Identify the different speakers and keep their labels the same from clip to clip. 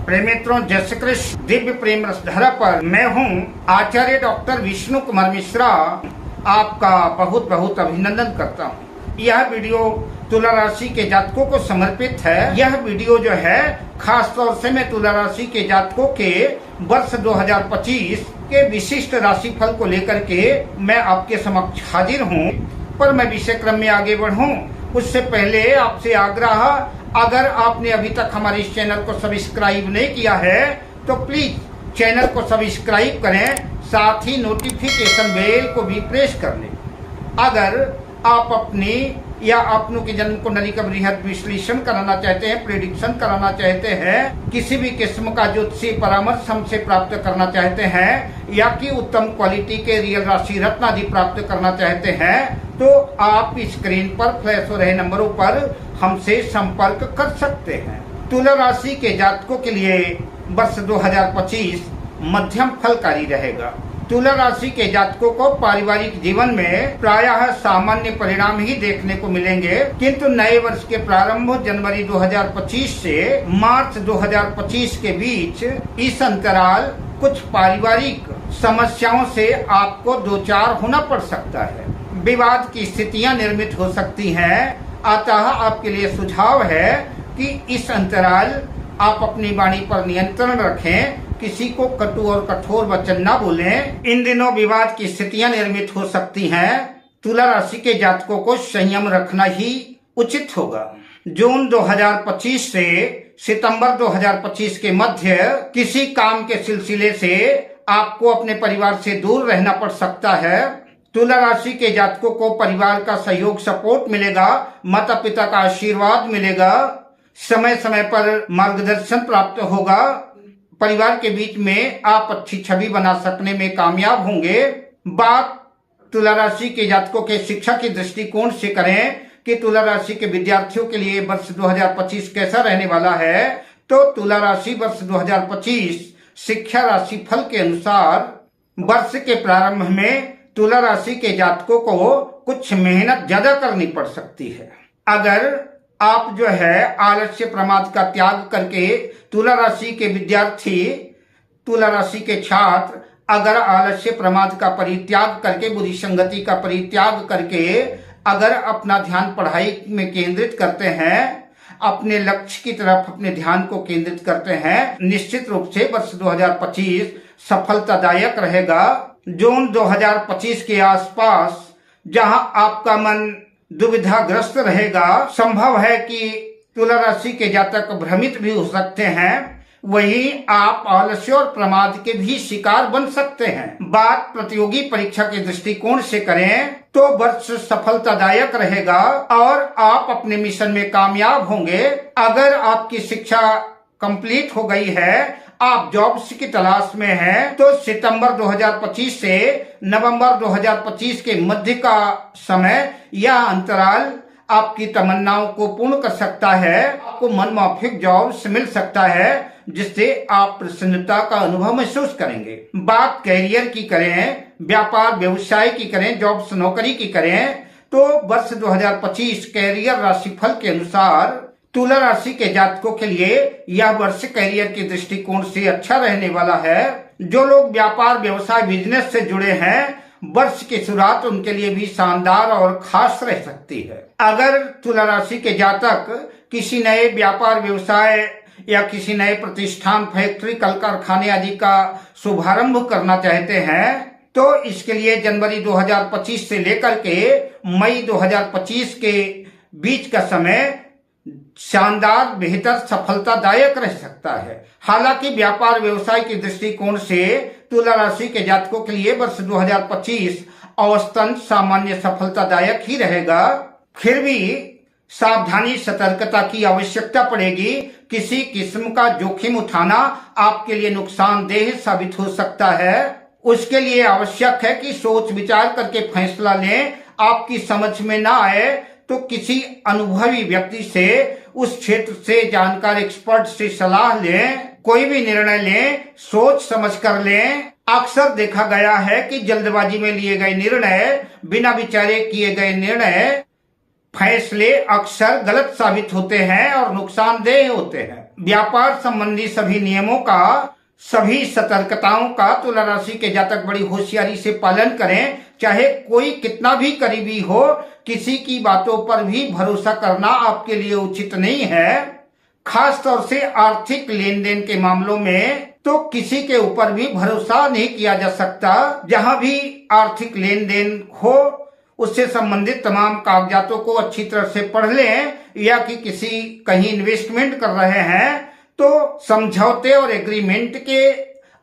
Speaker 1: प्रेम मित्रों, जय श्री कृष्ण। दिव्य प्रेम रसधारा पर मैं हूँ आचार्य डॉक्टर विष्णु कुमार मिश्रा आपका बहुत बहुत अभिनंदन करता हूँ। यह वीडियो तुला राशि के जातकों को समर्पित है। यह वीडियो जो है खास तौर से मैं तुला राशि के जातकों के वर्ष 2025 के विशिष्ट राशिफल को लेकर के मैं आपके समक्ष हाजिर हूँ। पर मैं विषय क्रम में आगे बढ़ूं उससे पहले आपसे आग्रह, अगर आपने अभी तक हमारे इस चैनल को सब्सक्राइब नहीं किया है तो प्लीज चैनल को सब्सक्राइब करें, साथ ही नोटिफिकेशन बेल को भी प्रेस कर लें। अगर आप अपनी या अपनों की जन्म कुंडली का बृहद विश्लेषण कराना चाहते हैं, प्रेडिक्शन कराना चाहते हैं, किसी भी किस्म का ज्योतिषीय परामर्श हमसे प्राप्त करना चाहते हैं या कि उत्तम क्वालिटी के रियल राशि रत्न आदि प्राप्त करना चाहते हैं तो आप स्क्रीन पर फ्लैश हो रहे नंबरों पर हमसे संपर्क कर सकते हैं। तुला राशि के जातकों के लिए वर्ष 2025 मध्यम फलकारी रहेगा। तुला राशि के जातकों को पारिवारिक जीवन में प्रायः सामान्य परिणाम ही देखने को मिलेंगे, किंतु नए वर्ष के प्रारंभ जनवरी 2025 से मार्च 2025 के बीच इस अंतराल कुछ पारिवारिक समस्याओं से आपको दो चार होना पड़ सकता है। विवाद की स्थितियां निर्मित हो सकती हैं। अतः आपके लिए सुझाव है कि इस अंतराल आप अपनी वाणी पर नियंत्रण रखें, किसी को कटु और कठोर वचन न बोलें। इन दिनों विवाद की स्थितियां निर्मित हो सकती हैं। तुला राशि के जातकों को संयम रखना ही उचित होगा। जून 2025 से सितंबर 2025 के मध्य किसी काम के सिलसिले से आपको अपने परिवार से दूर रहना पड़ सकता है। तुला राशि के जातकों को परिवार का सहयोग सपोर्ट मिलेगा, माता पिता का आशीर्वाद मिलेगा, समय समय पर मार्गदर्शन प्राप्त होगा। परिवार के बीच में आप अच्छी छवि बना सकने में कामयाब होंगे। बात तुला राशि के जातकों के शिक्षा की दृष्टिकोण से करें कि तुला राशि के विद्यार्थियों के लिए वर्ष 2025 कैसा रहने वाला है, तो तुला राशि वर्ष 2025 शिक्षा राशि फल के अनुसार वर्ष के प्रारंभ में तुला राशि के जातकों को कुछ मेहनत ज्यादा करनी पड़ सकती है। अगर आप जो है आलस्य प्रमाद का त्याग करके तुला राशि के विद्यार्थी, तुला राशि के छात्र अगर आलस्य प्रमाद का परित्याग करके, बुरी संगति का परित्याग करके अगर अपना ध्यान पढ़ाई में केंद्रित करते हैं, अपने लक्ष्य की तरफ अपने ध्यान को केंद्रित करते हैं, निश्चित रूप से वर्ष 2025 सफलतादायक रहेगा। जून 2025 के आसपास जहां आपका मन दुविधाग्रस्त रहेगा, संभव है कि तुला राशि के जातक भ्रमित भी हो सकते हैं, वहीं आप आलस्य और प्रमाद के भी शिकार बन सकते हैं। बात प्रतियोगी परीक्षा के दृष्टिकोण से करें तो वर्ष सफलतादायक रहेगा और आप अपने मिशन में कामयाब होंगे। अगर आपकी शिक्षा कंप्लीट हो गई है, आप जॉब्स की तलाश में हैं, तो सितंबर 2025 से नवंबर 2025 के मध्य का समय यह अंतराल आपकी तमन्नाओं को पूर्ण कर सकता है। आपको मनमाफिक जॉब्स मिल सकता है जिससे आप प्रसन्नता का अनुभव महसूस करेंगे। बात कैरियर की करें, व्यापार व्यवसाय की करें, जॉब्स नौकरी की करें, तो वर्ष 2025 कैरियर राशिफल के अनुसार तुला राशि के जातकों के लिए यह वर्ष कैरियर के दृष्टिकोण से अच्छा रहने वाला है। जो लोग व्यापार व्यवसाय बिजनेस से जुड़े हैं, वर्ष की शुरुआत उनके लिए भी शानदार और खास रह सकती है। अगर तुला राशि के जातक किसी नए व्यापार व्यवसाय या किसी नए प्रतिष्ठान, फैक्ट्री, कल कारखाने आदि का शुभारंभ करना चाहते हैं तो इसके लिए जनवरी 2025 से लेकर के मई 2025 के बीच का समय शानदार, बेहतर, सफलतादायक रह सकता है। हालांकि व्यापार व्यवसाय के दृष्टिकोण से तुला राशि के जातकों के लिए वर्ष 2025 औसतन सामान्य सफलतादायक ही रहेगा। फिर भी सावधानी, सतर्कता की आवश्यकता पड़ेगी। किसी किस्म का जोखिम उठाना आपके लिए नुकसानदेह साबित हो सकता है। उसके लिए आवश्यक है कि सोच विचार करके फैसला लें। आपकी समझ में ना आए तो किसी अनुभवी व्यक्ति से, उस क्षेत्र से जानकार एक्सपर्ट से सलाह लें। कोई भी निर्णय लें, सोच समझ कर लें। अक्सर देखा गया है कि जल्दबाजी में लिए गए निर्णय, बिना विचारे किए गए निर्णय, फैसले अक्सर गलत साबित होते हैं और नुकसानदेह होते हैं। व्यापार संबंधी सभी नियमों का, सभी सतर्कताओं का तुला राशि के जातक बड़ी होशियारी से पालन करें। चाहे कोई कितना भी करीबी हो, किसी की बातों पर भी भरोसा करना आपके लिए उचित नहीं है। खास तौर से आर्थिक लेन देन के मामलों में तो किसी के ऊपर भी भरोसा नहीं किया जा सकता। जहां भी आर्थिक लेन देन हो, उससे संबंधित तमाम कागजातों को अच्छी तरह से पढ़ लें, या कि किसी कहीं इन्वेस्टमेंट कर रहे हैं तो समझौते और एग्रीमेंट के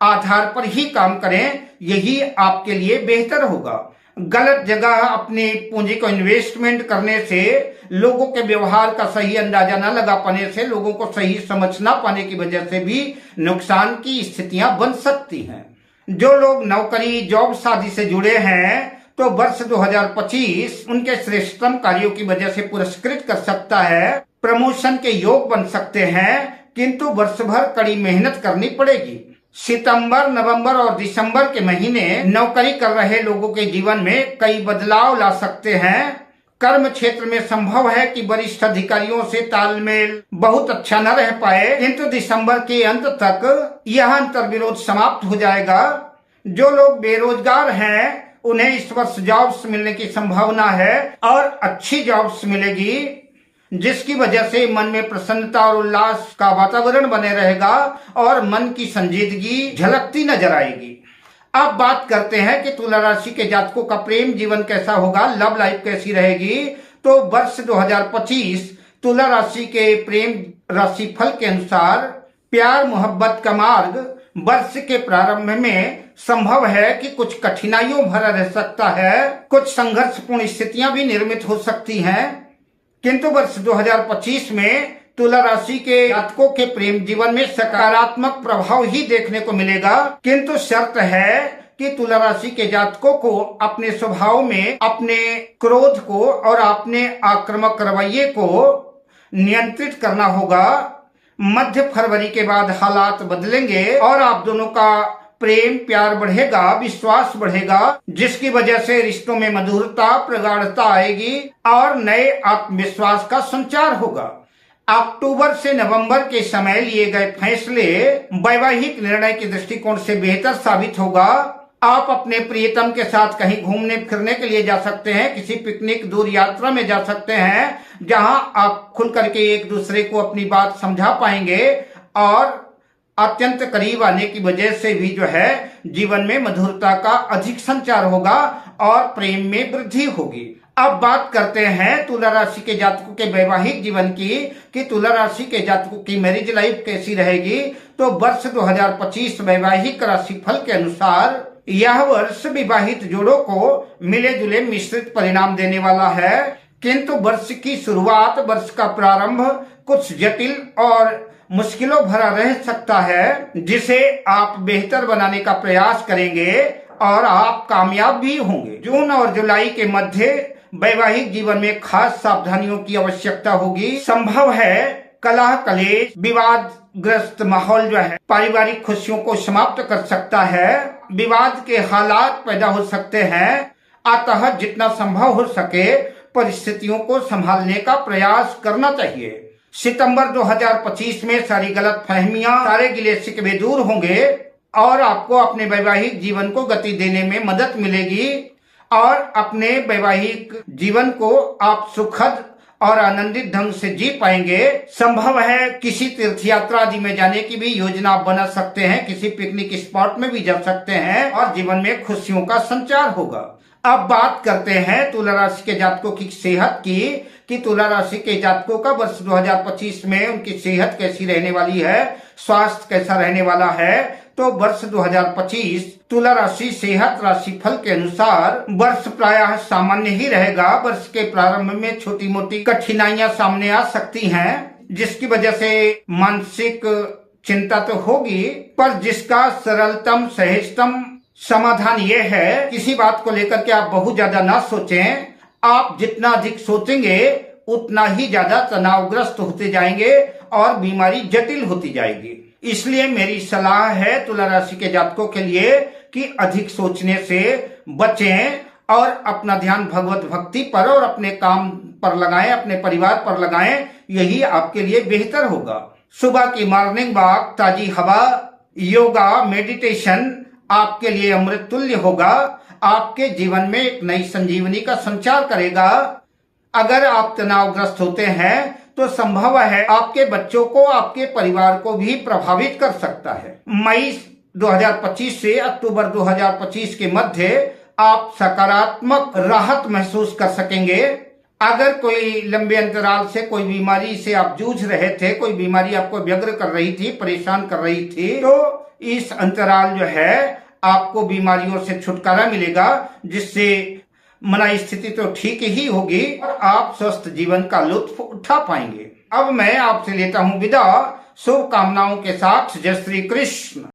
Speaker 1: आधार पर ही काम करें, यही आपके लिए बेहतर होगा। गलत जगह अपनी पूंजी को इन्वेस्टमेंट करने से, लोगों के व्यवहार का सही अंदाजा न लगा पाने से, लोगों को सही समझ न पाने की वजह से भी नुकसान की स्थितियां बन सकती हैं। जो लोग नौकरी, जॉब आदि से जुड़े हैं तो वर्ष 2025 उनके श्रेष्ठतम कार्यों की वजह से पुरस्कृत कर सकता है। प्रमोशन के योग बन सकते हैं, किंतु वर्ष भर कड़ी मेहनत करनी पड़ेगी। सितंबर, नवंबर और दिसंबर के महीने नौकरी कर रहे लोगों के जीवन में कई बदलाव ला सकते हैं। कर्म क्षेत्र में संभव है कि वरिष्ठ अधिकारियों से तालमेल बहुत अच्छा न रह पाए, किंतु दिसंबर के अंत तक यह अंतर्विरोध समाप्त हो जाएगा। जो लोग बेरोजगार हैं उन्हें इस वर्ष जॉब्स मिलने की संभावना है और अच्छी जॉब्स मिलेगी, जिसकी वजह से मन में प्रसन्नता और उल्लास का वातावरण बने रहेगा और मन की संजीदगी झलकती नजर आएगी। अब बात करते हैं कि तुला राशि के जातकों का प्रेम जीवन कैसा होगा, लव लाइफ कैसी रहेगी। तो वर्ष 2025 तुला राशि के प्रेम राशि फल के अनुसार प्यार मोहब्बत का मार्ग वर्ष के प्रारंभ में संभव है कि कुछ कठिनाइयों भरा रह सकता है, कुछ संघर्षपूर्ण स्थितियां भी निर्मित हो सकती हैं, किंतु वर्ष 2025 में तुला राशि के जातकों के प्रेम जीवन में सकारात्मक प्रभाव ही देखने को मिलेगा। किंतु शर्त है कि तुला राशि के जातकों को अपने स्वभाव में अपने क्रोध को और अपने आक्रामक रवैये को नियंत्रित करना होगा। मध्य फरवरी के बाद हालात बदलेंगे और आप दोनों का प्रेम प्यार बढ़ेगा, विश्वास बढ़ेगा, जिसकी वजह से रिश्तों में मधुरता, प्रगाढ़ता आएगी और नए आत्मविश्वास का संचार होगा। अक्टूबर से नवंबर के समय लिए गए फैसले वैवाहिक निर्णय के दृष्टिकोण से बेहतर साबित होगा। आप अपने प्रियतम के साथ कहीं घूमने फिरने के लिए जा सकते हैं, किसी पिकनिक, दूर यात्रा में जा सकते हैं, जहां आप खुल करके एक दूसरे को अपनी बात समझा पाएंगे और अत्यंत करीब आने की वजह से भी जो है जीवन में मधुरता का अधिक संचार होगा और प्रेम में वृद्धि होगी। अब बात करते हैं तुला राशि के जातकों के वैवाहिक जीवन की, कि तुला राशि के जातकों की मैरिज लाइफ कैसी रहेगी। तो वर्ष 2025 वैवाहिक राशि फल के अनुसार यह वर्ष विवाहित जोड़ों को मिले जुले मिश्रित परिणाम देने वाला है, किंतु वर्ष की शुरुआत, वर्ष का प्रारंभ कुछ जटिल और मुश्किलों भरा रह सकता है, जिसे आप बेहतर बनाने का प्रयास करेंगे और आप कामयाब भी होंगे। जून और जुलाई के मध्य वैवाहिक जीवन में खास सावधानियों की आवश्यकता होगी। संभव है कलह, कलेश, विवादग्रस्त माहौल जो है पारिवारिक खुशियों को समाप्त कर सकता है। विवाद के हालात पैदा हो सकते हैं, अतः जितना संभव हो सके परिस्थितियों को संभालने का प्रयास करना चाहिए। सितंबर 2025 में सारी गलत फहमियां, सारे गिले शिकवे दूर होंगे और आपको अपने वैवाहिक जीवन को गति देने में मदद मिलेगी और अपने वैवाहिक जीवन को आप सुखद और आनंदित ढंग से जी पाएंगे। संभव है किसी तीर्थ यात्रा आदि में जाने की भी योजना बना सकते हैं, किसी पिकनिक स्पॉट में भी जा सकते हैं और जीवन में खुशियों का संचार होगा। अब बात करते हैं तुला राशि के जातकों की सेहत की, कि तुला राशि के जातकों का वर्ष 2025 में उनकी सेहत कैसी रहने वाली है, स्वास्थ्य कैसा रहने वाला है। तो वर्ष 2025 तुला राशि सेहत राशि फल के अनुसार वर्ष प्रायः सामान्य ही रहेगा। वर्ष के प्रारंभ में छोटी मोटी कठिनाइयां सामने आ सकती हैं, जिसकी वजह से मानसिक चिंता तो होगी, पर जिसका सरलतम सहजतम समाधान ये है, किसी बात को लेकर के आप बहुत ज्यादा ना सोचें। आप जितना अधिक सोचेंगे उतना ही ज्यादा तनावग्रस्त होते जाएंगे और बीमारी जटिल होती जाएगी। इसलिए मेरी सलाह है तुला राशि के जातकों के लिए कि अधिक सोचने से बचें और अपना ध्यान भगवत भक्ति पर और अपने काम पर लगाएं, अपने परिवार पर लगाएं, यही आपके लिए बेहतर होगा। सुबह की मॉर्निंग वॉक, ताजी हवा, योगा, मेडिटेशन आपके लिए अमृत तुल्य होगा। आपके जीवन में एक नई संजीवनी का संचार करेगा। अगर आप तनावग्रस्त होते हैं तो संभव है आपके बच्चों को, आपके परिवार को भी प्रभावित कर सकता है। मई 2025 से अक्टूबर 2025 के मध्य आप सकारात्मक राहत महसूस कर सकेंगे। अगर कोई लंबे अंतराल से कोई बीमारी से आप जूझ रहे थे, कोई बीमारी आपको व्यग्र कर रही थी, परेशान कर रही थी, तो इस अंतराल जो है आपको बीमारियों से छुटकारा मिलेगा, जिससे मन स्थिति तो ठीक ही होगी और आप स्वस्थ जीवन का लुत्फ उठा पाएंगे। अब मैं आपसे लेता हूं विदा, शुभकामनाओं के साथ। जय श्री कृष्ण।